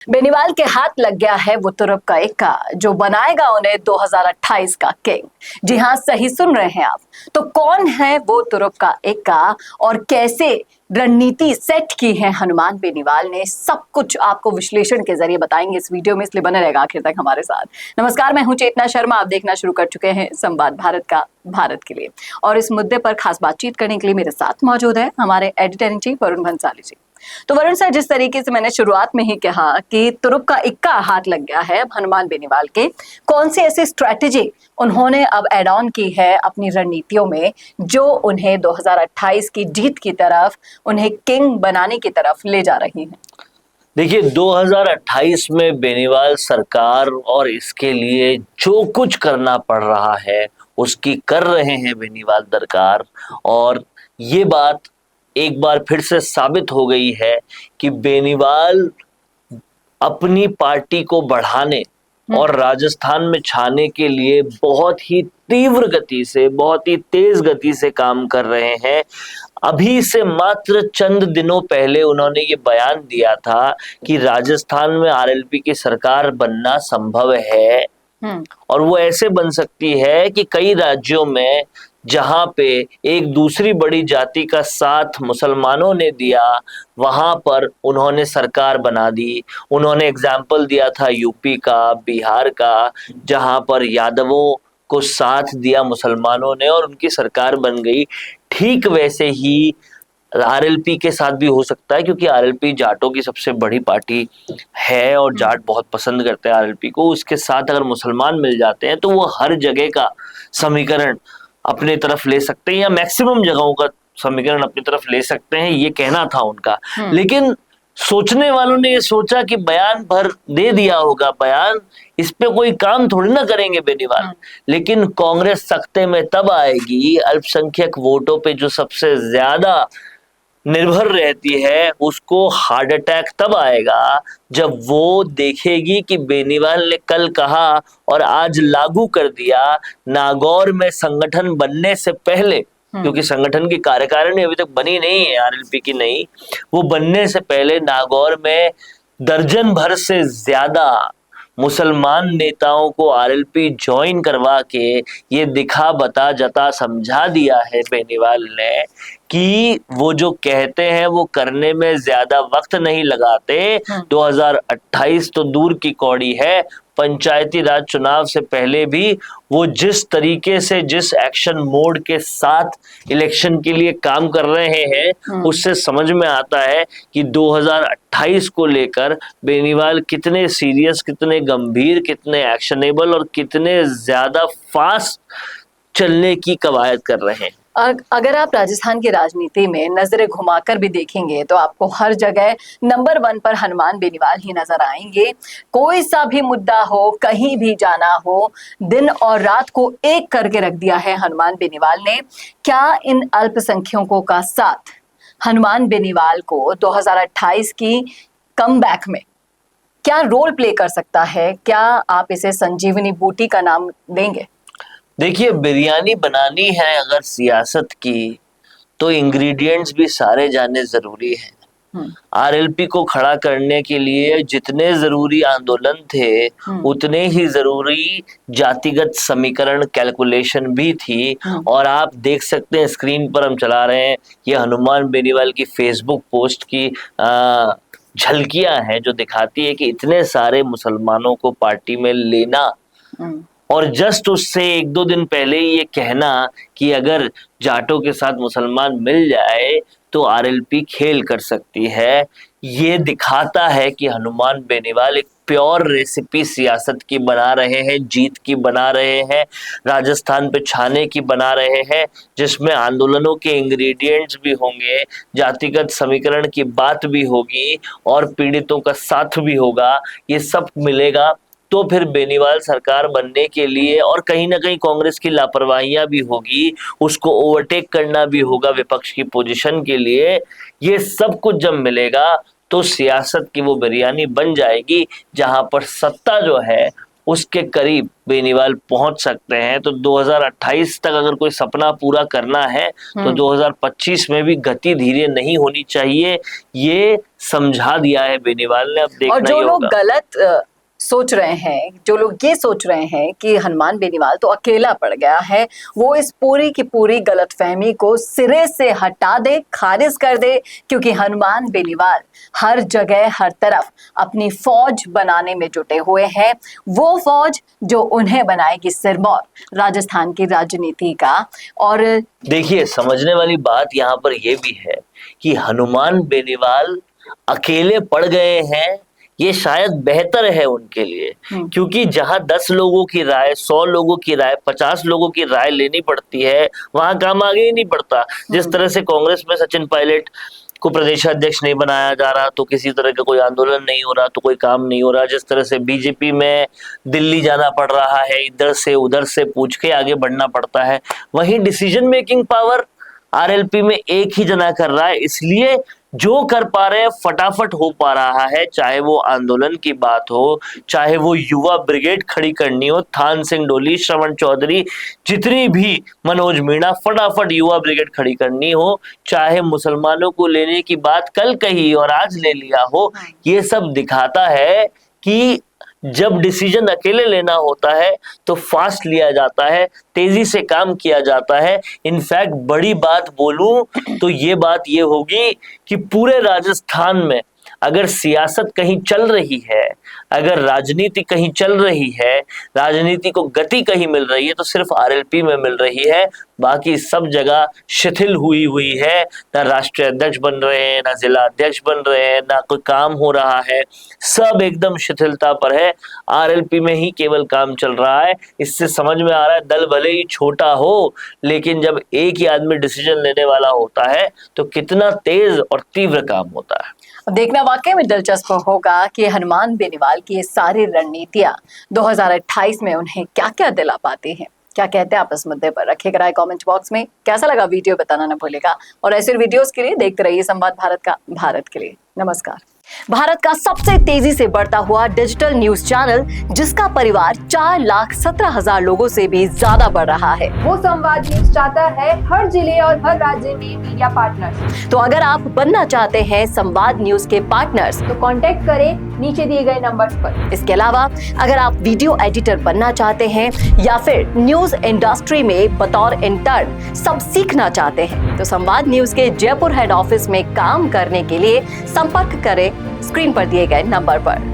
बेनीवाल के हाथ लग गया है वो तुरुप का इक्का जो बनाएगा उन्हें 2028 का किंग। जी हाँ, सही सुन रहे हैं आप। तो कौन है वो तुरुप का इक्का और कैसे रणनीति सेट की है हनुमान बेनीवाल ने, सब कुछ आपको विश्लेषण के जरिए बताएंगे इस वीडियो में, इसलिए बने रहेगा आखिर तक हमारे साथ। नमस्कार, मैं हूं चेतना शर्मा। आप देखना शुरू कर चुके हैं संवाद भारत का भारत के लिए, और इस मुद्दे पर खास बातचीत करने के लिए मेरे साथ मौजूद है हमारे editor in chief Varun Bhansali ji. तो वरुण सर, जिस तरीके से मैंने शुरुआत में ही कहा कि तुरुप का इक्का हाथ लग गया है अब हनुमान बेनीवाल के, कौन सी ऐसी स्ट्रेटेजी उन्होंने अब एड ऑन की है अपनी रणनीतियों में जो उन्हें 2028 की जीत की तरफ, उन्हें किंग बनाने की तरफ ले जा रही है? देखिए, 2028 में बेनीवाल सरकार और इसके लिए जो कुछ करना पड़ रहा है उसकी कर रहे हैं बेनीवाल सरकार। और ये बात एक बार फिर से साबित हो गई है कि बेनीवाल अपनी पार्टी को बढ़ाने और राजस्थान में छाने के लिए बहुत ही तीव्र गति से, बहुत ही तेज गति से काम कर रहे हैं। अभी से मात्र चंद दिनों पहले उन्होंने ये बयान दिया था कि राजस्थान में आरएलपी की सरकार बनना संभव है, और वो ऐसे बन सकती है कि कई राज्यों में जहां पे एक दूसरी बड़ी जाति का साथ मुसलमानों ने दिया, वहां पर उन्होंने सरकार बना दी। उन्होंने एग्जाम्पल दिया था यूपी का, बिहार का, जहां पर यादवों को साथ दिया मुसलमानों ने और उनकी सरकार बन गई। ठीक वैसे ही आरएलपी के साथ भी हो सकता है, क्योंकि आरएलपी जाटों की सबसे बड़ी पार्टी है और जाट बहुत पसंद करते हैं आरएलपी को। उसके साथ अगर मुसलमान मिल जाते हैं तो वो हर जगह का समीकरण अपने तरफ ले सकते हैं, या मैक्सिमम जगहों का समीकरण अपनी तरफ ले सकते हैं, ये कहना था उनका। लेकिन सोचने वालों ने ये सोचा कि बयान भर दे दिया होगा, बयान इस पे कोई काम थोड़ी ना करेंगे बेनीवाल। लेकिन कांग्रेस सख्ते में तब आएगी, अल्पसंख्यक वोटों पे जो सबसे ज्यादा निर्भर रहती है, उसको हार्ट अटैक तब आएगा जब वो देखेगी कि बेनीवाल ने कल कहा और आज लागू कर दिया। नागौर में संगठन बनने से पहले, क्योंकि संगठन की कार्यकारिणी अभी तक बनी नहीं है आरएलपी की, नहीं, वो बनने से पहले नागौर में दर्जन भर से ज्यादा मुसलमान नेताओं को आरएलपी ज्वाइन करवा के ये दिखा बता जता समझा दिया है बेनीवाल ने कि वो जो कहते हैं वो करने में ज्यादा वक्त नहीं लगाते। 2028 तो दूर की कौड़ी है, पंचायती राज चुनाव से पहले भी वो जिस तरीके से, जिस एक्शन मोड के साथ इलेक्शन के लिए काम कर रहे हैं, उससे समझ में आता है कि 2028 को लेकर बेनीवाल कितने सीरियस, कितने गंभीर, कितने एक्शनेबल और कितने ज्यादा फास्ट चलने की कवायद कर रहे हैं। अगर आप राजस्थान की राजनीति में नजरें घुमाकर भी देखेंगे तो आपको हर जगह नंबर 1 पर हनुमान बेनीवाल ही नजर आएंगे। कोई सा भी मुद्दा हो, कहीं भी जाना हो, दिन और रात को एक करके रख दिया है हनुमान बेनीवाल ने। क्या इन अल्पसंख्यकों का साथ हनुमान बेनीवाल को 2028 की कमबैक में क्या रोल प्ले कर सकता है? क्या आप इसे संजीवनी बूटी का नाम देंगे? देखिए, बिरयानी बनानी है अगर सियासत की, तो इंग्रेडिएंट्स भी सारे जाने जरूरी हैं। आरएलपी को खड़ा करने के लिए जितने जरूरी आंदोलन थे, उतने ही जरूरी जातिगत समीकरण, कैलकुलेशन भी थी। और आप देख सकते हैं, स्क्रीन पर हम चला रहे हैं, ये हनुमान बेनीवाल की फेसबुक पोस्ट की झलकियां हैं जो दिखाती है कि इतने सारे मुसलमानों को पार्टी में लेना, और जस्ट उससे 1-2 दिन पहले ये कहना कि अगर जाटों के साथ मुसलमान मिल जाए तो आरएलपी खेल कर सकती है। ये दिखाता है कि हनुमान बेनीवाल एक प्योर रेसिपी सियासत की बना रहे हैं, जीत की बना रहे हैं, राजस्थान पे छाने की बना रहे हैं, जिसमें आंदोलनों के इंग्रेडिएंट्स भी होंगे, जातिगत समीकरण की बात भी होगी और पीड़ितों का साथ भी होगा। ये सब मिलेगा तो फिर बेनीवाल सरकार बनने के लिए, और कहीं ना कहीं कांग्रेस की लापरवाहियां भी होगी, उसको ओवरटेक करना भी होगा विपक्ष की पोजीशन के लिए। ये सब कुछ जब मिलेगा तो सियासत की वो बिरयानी बन जाएगी, जहां पर सत्ता जो है उसके करीब बेनीवाल पहुंच सकते हैं। तो 2028 तक अगर कोई सपना पूरा करना है तो 2025 में भी गति धीरे नहीं होनी चाहिए, ये समझा दिया है बेनीवाल ने। अब देखना और जो ही लोग होगा। गलत सोच रहे हैं, जो लोग ये सोच रहे हैं कि हनुमान बेनीवाल तो अकेला पड़ गया है, वो इस पूरी की पूरी गलतफहमी को सिरे से हटा दे, खारिज कर दे, क्योंकि हनुमान बेनीवाल हर जगह हर तरफ अपनी फौज बनाने में जुटे हुए हैं। वो फौज जो उन्हें बनाएगी सिरमौर राजस्थान की राजनीति का। और देखिए, समझने वाली बात यहाँ पर यह भी है कि हनुमान बेनीवाल अकेले पड़ गए हैं, ये शायद बेहतर है उनके लिए, क्योंकि जहां 10 लोगों की राय, 100 लोगों की राय, 50 लोगों की राय लेनी पड़ती है, वहां काम आगे ही नहीं बढ़ता। जिस तरह से कांग्रेस में सचिन पायलट को प्रदेश अध्यक्ष नहीं बनाया जा रहा तो किसी तरह का कोई आंदोलन नहीं हो रहा, तो कोई काम नहीं हो रहा। जिस तरह से बीजेपी में दिल्ली जाना पड़ रहा है, इधर से उधर से पूछ के आगे बढ़ना पड़ता है, वहीं डिसीजन मेकिंग पावर आरएलपी में एक ही जना कर रहा है, इसलिए जो कर पा रहे हैं फटाफट हो पा रहा है। चाहे वो आंदोलन की बात हो, चाहे वो युवा ब्रिगेड खड़ी करनी हो, थान सिंह डोली, श्रवण चौधरी, जितनी भी, मनोज मीणा, फटाफट युवा ब्रिगेड खड़ी करनी हो, चाहे मुसलमानों को लेने की बात कल कही और आज ले लिया हो, ये सब दिखाता है कि जब डिसीजन अकेले लेना होता है तो फास्ट लिया जाता है, तेजी से काम किया जाता है। इनफैक्ट बड़ी बात बोलूं तो ये बात ये होगी कि पूरे राजस्थान में अगर सियासत कहीं चल रही है, अगर राजनीति कहीं चल रही है, राजनीति को गति कहीं मिल रही है, तो सिर्फ आरएलपी में मिल रही है। बाकी सब जगह शिथिल हुई है। ना राष्ट्रीय अध्यक्ष बन रहे हैं, ना जिला अध्यक्ष बन रहे हैं, ना कोई काम हो रहा है, सब एकदम शिथिलता पर है। आरएलपी में ही केवल काम चल रहा है। इससे समझ में आ रहा है दल भले ही छोटा हो, लेकिन जब एक ही आदमी डिसीजन लेने वाला होता है तो कितना तेज और तीव्र काम होता है। अब देखना वाकई में दिलचस्प होगा कि हनुमान बेनीवाल की ये सारी रणनीतियां 2028 में उन्हें क्या क्या दिला पाती हैं। क्या कहते हैं आप इस मुद्दे पर? रखिएगा राय कमेंट बॉक्स में। कैसा लगा वीडियो बताना न भूलेगा, और ऐसे वीडियोस के लिए देखते रहिए संवाद भारत का, भारत के लिए। नमस्कार। भारत का सबसे तेजी से बढ़ता हुआ डिजिटल न्यूज चैनल, जिसका परिवार 4,17,000 लोगों से भी ज्यादा बढ़ रहा है, वो संवाद न्यूज चाहता है हर जिले और हर राज्य में मीडिया पार्टनर्स। तो अगर आप बनना चाहते हैं संवाद न्यूज के पार्टनर्स, तो कांटेक्ट करें नीचे दिए गए नंबर्स पर। इसके अलावा अगर आप वीडियो एडिटर बनना चाहते हैं या फिर न्यूज इंडस्ट्री में बतौर इंटर्न सब सीखना चाहते हैं, तो संवाद न्यूज के जयपुर हेड ऑफिस में काम करने के लिए संपर्क करें स्क्रीन पर दिए गए नंबर पर।